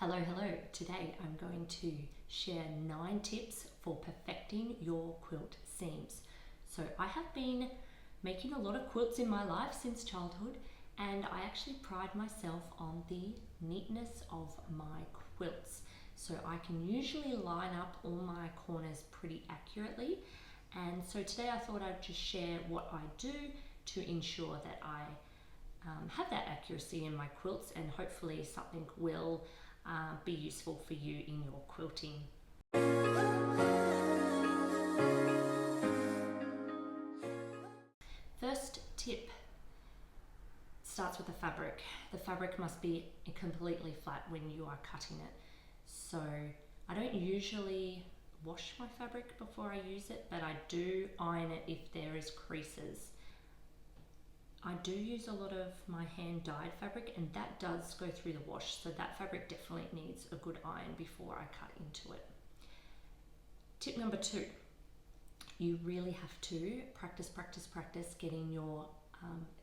Hello. Today I'm going to share 9 tips for perfecting your quilt seams. So I have been making a lot of quilts in my life since childhood, and I actually pride myself on the neatness of my quilts. So I can usually line up all my corners pretty accurately, and so today I thought I'd just share what I do to ensure that I have that accuracy in my quilts, and hopefully something will be useful for you in your quilting. First tip starts with the fabric. The fabric must be completely flat when you are cutting it. So I don't usually wash my fabric before I use it, but I do iron it if there is creases. I do use a lot of my hand dyed fabric, and that does go through the wash, so that fabric definitely needs a good iron before I cut into it. Tip number 2, you really have to practice getting your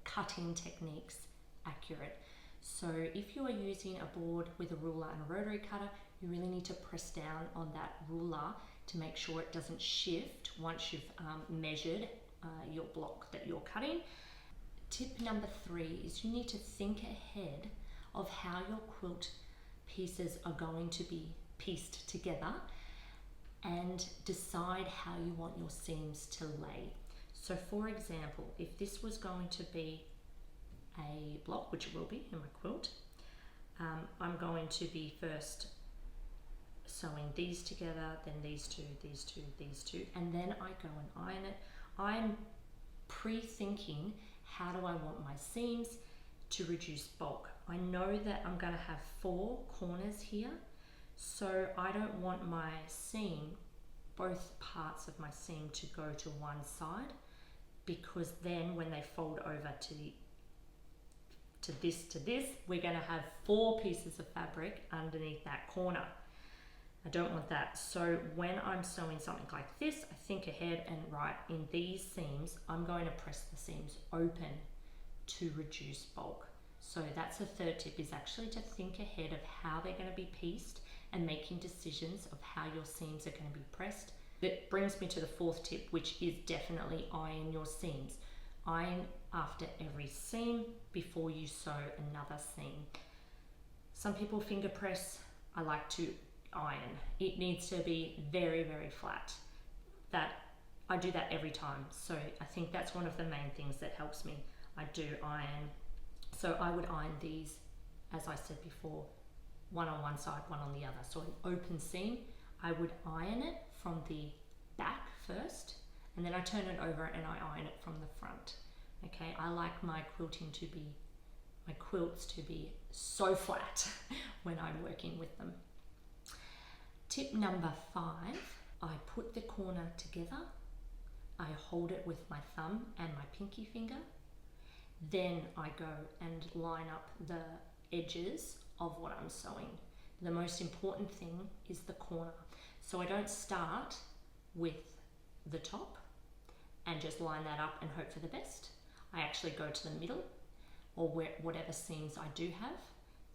cutting techniques accurate. So if you are using a board with a ruler and a rotary cutter, you really need to press down on that ruler to make sure it doesn't shift once you've measured your block that you're cutting. Tip number 3 is you need to think ahead of how your quilt pieces are going to be pieced together and decide how you want your seams to lay. So for example, if this was going to be a block, which it will be in my quilt, I'm going to be first sewing these together, then these two, and then I go and iron it. I'm pre-thinking, how do I want my seams to reduce bulk? I know that I'm going to have 4 corners here, so I don't want my seam, both parts of my seam, to go to one side, because then when they fold over to this, we're going to have 4 pieces of fabric underneath that corner. I don't want that. So when I'm sewing something like this, I think ahead and right, in these seams, I'm going to press the seams open to reduce bulk. So that's the 3rd tip, is actually to think ahead of how they're going to be pieced and making decisions of how your seams are going to be pressed. That brings me to the 4th tip, which is definitely iron your seams. Iron after every seam before you sew another seam. Some people finger press. I like to iron. It needs to be very flat. That I do that every time, so I think that's one of the main things that helps me. I do iron. So I would iron these, as I said before, one on one side, one on the other. So an open seam, I would iron it from the back first, and then I turn it over and I iron it from the front. Okay, I like my quilts to be so flat when I'm working with them. Tip number 5, I put the corner together, I hold it with my thumb and my pinky finger, then I go and line up the edges of what I'm sewing. The most important thing is the corner. So I don't start with the top and just line that up and hope for the best. I actually go to the middle, or whatever seams I do have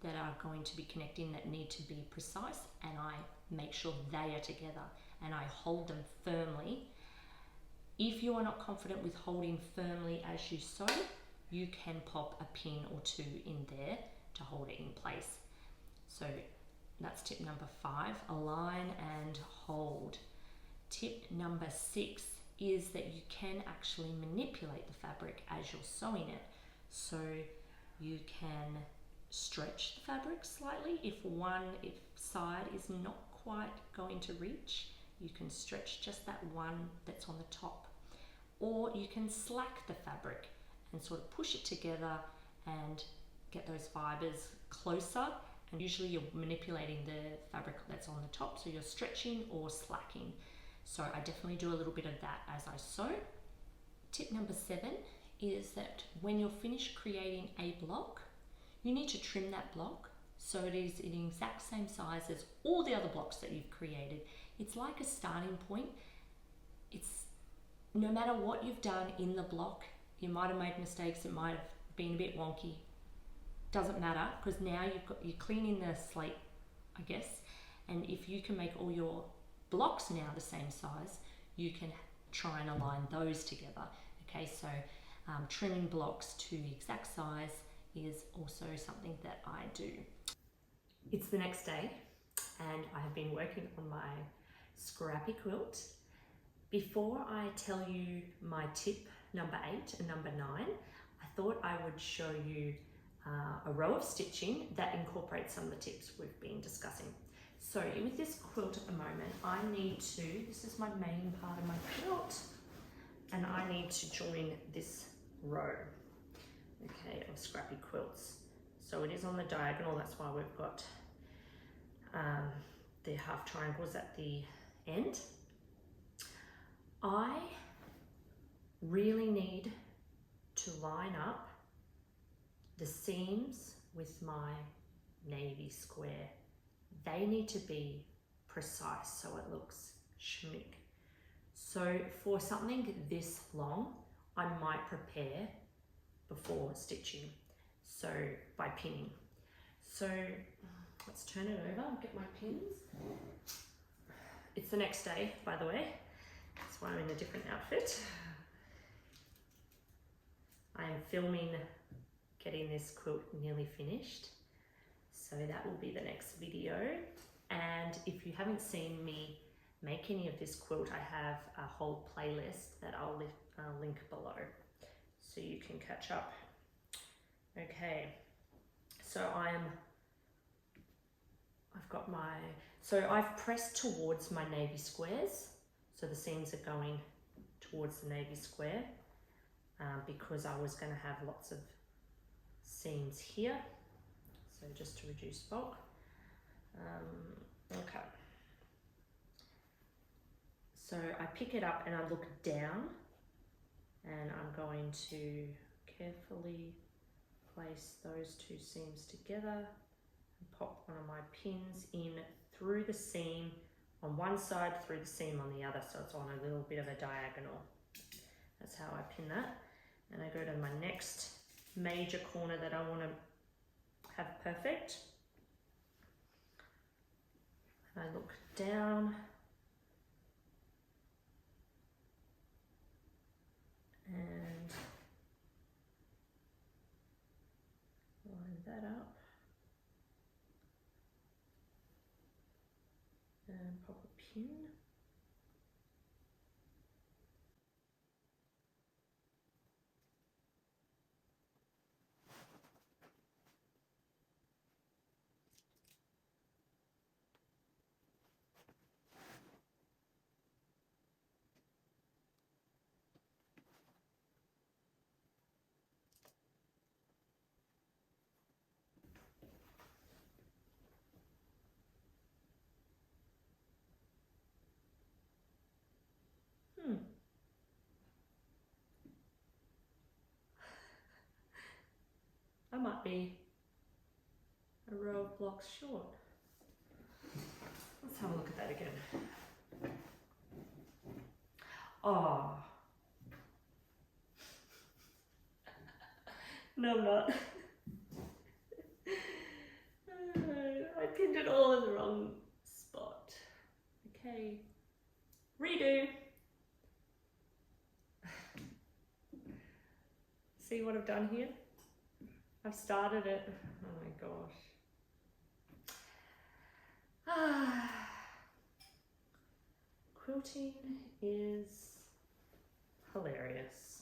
that are going to be connecting, that need to be precise, and I make sure they are together and I hold them firmly. If you are not confident with holding firmly as you sew, you can pop a pin or 2 in there to hold it in place. So that's tip number 5, align and hold. Tip number 6 is that you can actually manipulate the fabric as you're sewing it. So you can stretch the fabric slightly. If side is not quite going to reach, you can stretch just that one that's on the top. Or you can slack the fabric and sort of push it together and get those fibers closer. And usually you're manipulating the fabric that's on the top, so you're stretching or slacking. So I definitely do a little bit of that as I sew. Tip number 7 is that when you're finished creating a block, you need to trim that block so it is in the exact same size as all the other blocks that you've created. It's like a starting point. It's no matter what you've done in the block, you might have made mistakes, it might have been a bit wonky. Doesn't matter, because now you're cleaning the slate I guess. And if you can make all your blocks now the same size, you can try and align those together. Okay, so trimming blocks to the exact size is also something that I do. It's the next day and I have been working on my scrappy quilt. Before I tell you my tip number 8 and number 9, I thought I would show you a row of stitching that incorporates some of the tips we've been discussing. So with this quilt at the moment, I need to, this is my main part of my quilt, and I need to join this row, okay, of scrappy quilts. So it is on the diagonal, that's why we've got the half triangles at the end. I really need to line up the seams with my navy square. They need to be precise so it looks schmick. So for something this long, I might prepare before stitching, so by pinning. So let's turn it over and get my pins. It's the next day, by the way. That's why I'm in a different outfit. I am filming getting this quilt nearly finished. So that will be the next video. And if you haven't seen me make any of this quilt, I have a whole playlist that I'll link below so you can catch up. Okay, so I've pressed towards my navy squares. So the seams are going towards the navy square because I was going to have lots of seams here. So just to reduce bulk. Okay. So I pick it up and I look down and I'm going to carefully place those two seams together and pop one of my pins in through the seam on one side, through the seam on the other, so it's on a little bit of a diagonal. That's how I pin that. And I go to my next major corner that I want to have perfect. I look down and line that up and pop a pin. I might be a row of blocks short. Let's have a look at that again. Oh. No, I'm not. I pinned it all in the wrong spot. Okay. Redo. See what I've done here? I've started it. Oh my gosh. Quilting is hilarious.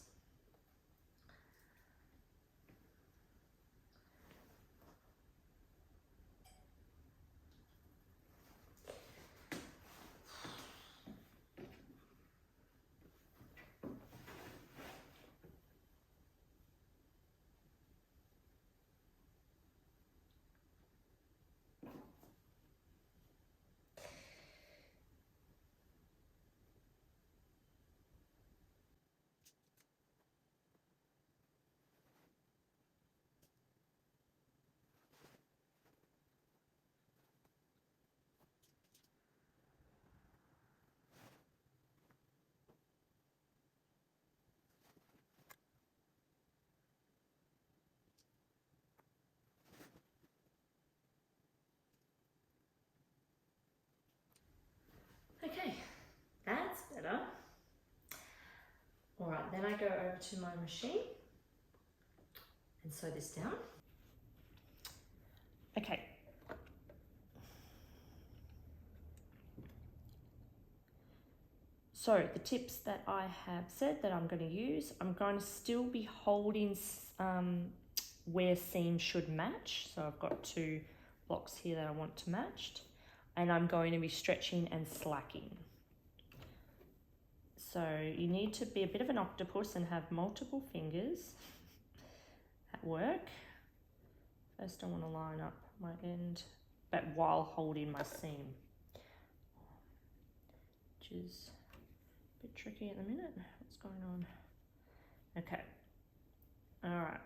then I go over to my machine and sew this down. Okay. So the tips that I have said that I'm going to use, I'm going to still be holding where seams should match. So I've got 2 blocks here that I want to match, and I'm going to be stretching and slacking. So you need to be a bit of an octopus and have multiple fingers at work. First I want to line up my end, but while holding my seam, which is a bit tricky at the minute. What's going on? Okay. All right.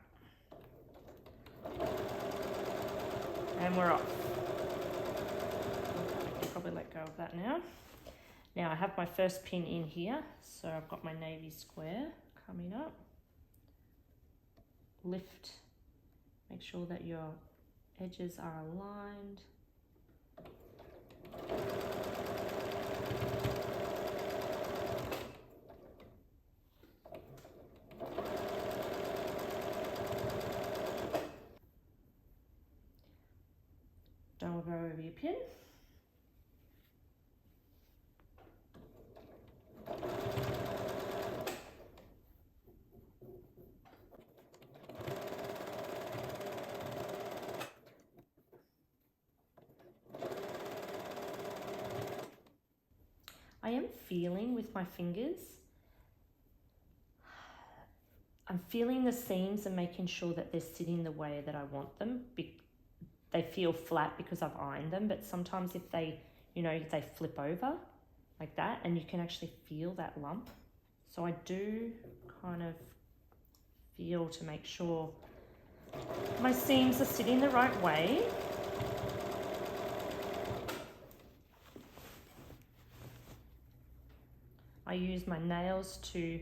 And we're off. I can probably let go of that now. Now I have my first pin in here, so I've got my navy square coming up. Lift, make sure that your edges are aligned. Don't go over your pin. I am feeling with my fingers, I'm feeling the seams and making sure that they're sitting the way that I want them. They feel flat because I've ironed them, but sometimes if they, if they flip over like that, and you can actually feel that lump. So I do kind of feel to make sure my seams are sitting the right way. I use my nails to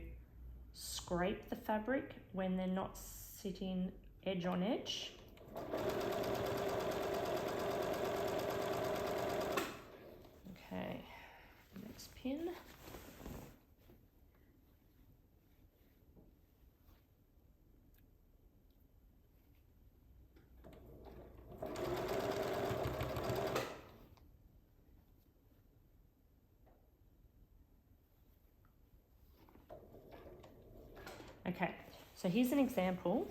scrape the fabric when they're not sitting edge on edge. Okay, next pin. Okay, so here's an example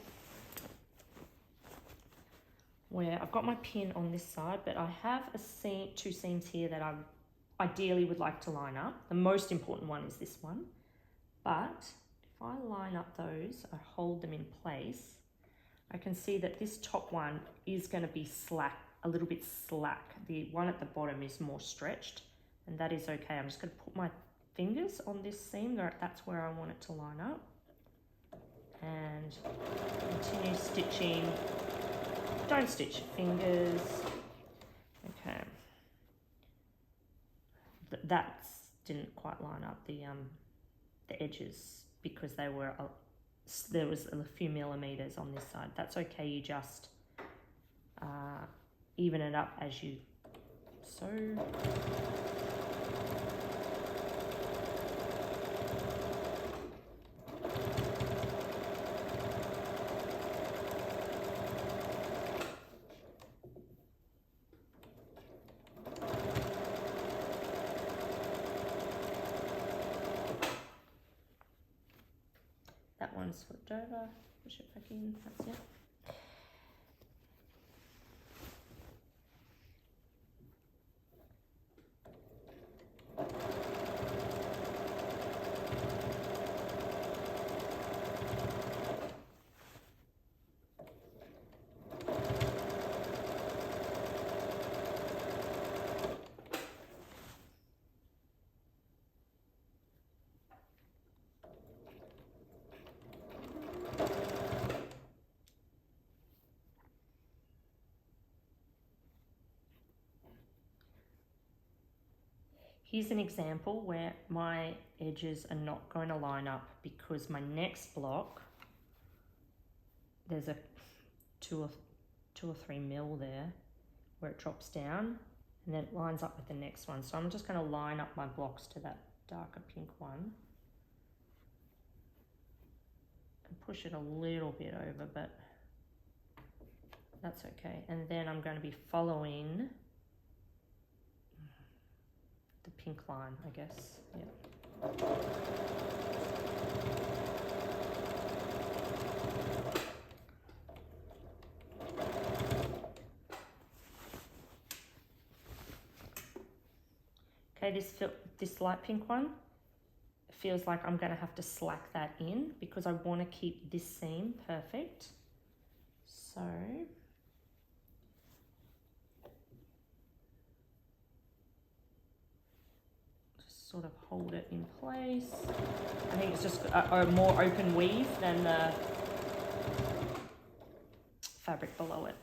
where I've got my pin on this side, but I have a 2 seams here that I ideally would like to line up. The most important one is this one, but if I line up those, I hold them in place, I can see that this top one is going to be slack, a little bit slack. The one at the bottom is more stretched, and that is okay. I'm just going to put my fingers on this seam, that's where I want it to line up. And continue stitching. Don't stitch your fingers. Okay. That didn't quite line up the edges because there was a few millimeters on this side. That's okay. You just even it up as you sew. That one's flipped over, push it back in, that's it. Here's an example where my edges are not going to line up because my next block, there's a 2 or 3 mil there where it drops down and then it lines up with the next one. So I'm just going to line up my blocks to that darker pink one. push it a little bit over, but that's okay. And then I'm going to be following the pink line, I guess. Yeah. Okay, this light pink one feels like I'm going to have to slack that in because I want to keep this seam perfect. So just sort of hold it in place. I think it's just a more open weave than the fabric below it.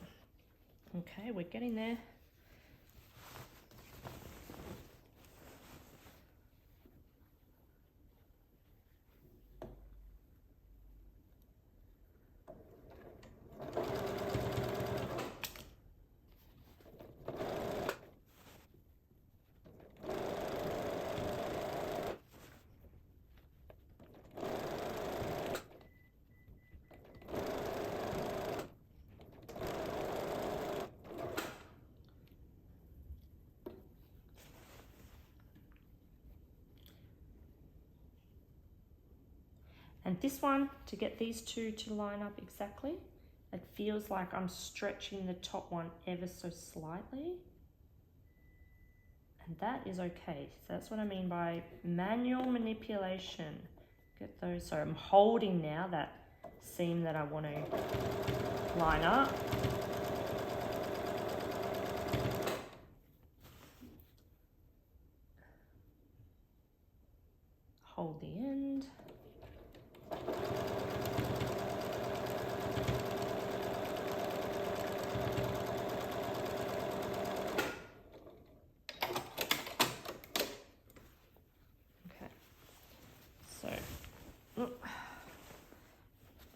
Okay, we're getting there. And this one, to get these two to line up exactly, it feels like I'm stretching the top one ever so slightly. And that is okay. So that's what I mean by manual manipulation. Get those, so I'm holding now that seam that I want to line up. Hold the end.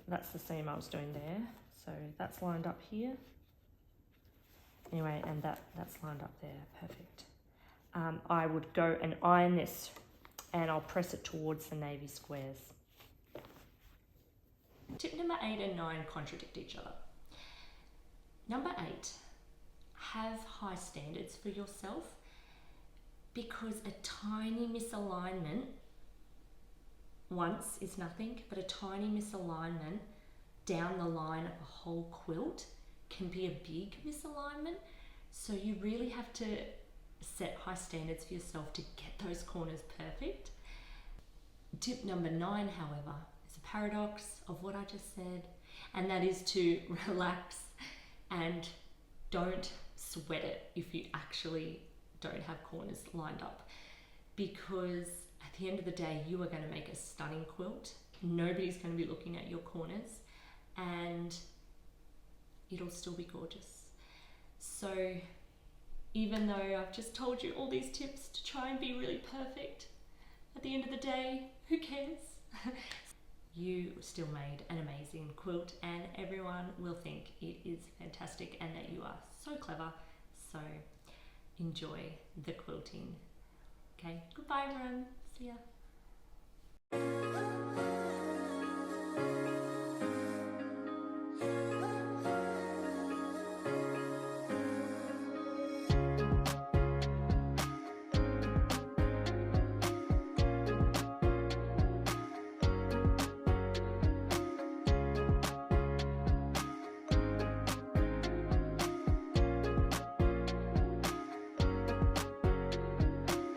That's the seam I was doing there. So that's lined up here. Anyway, and that's lined up there, perfect. I would go and iron this and I'll press it towards the navy squares. Tip number 8 and 9 contradict each other. Number 8, have high standards for yourself because a tiny misalignment once is nothing, but a tiny misalignment down the line of a whole quilt can be a big misalignment. So you really have to set high standards for yourself to get those corners perfect. Tip number 9, however, is a paradox of what I just said, and that is to relax and don't sweat it if you actually don't have corners lined up, because at the end of the day, you are going to make a stunning quilt. Nobody's going to be looking at your corners and it'll still be gorgeous. So even though I've just told you all these tips to try and be really perfect, at the end of the day, who cares? You still made an amazing quilt and everyone will think it is fantastic and that you are so clever. So enjoy the quilting. Okay, goodbye everyone. See ya.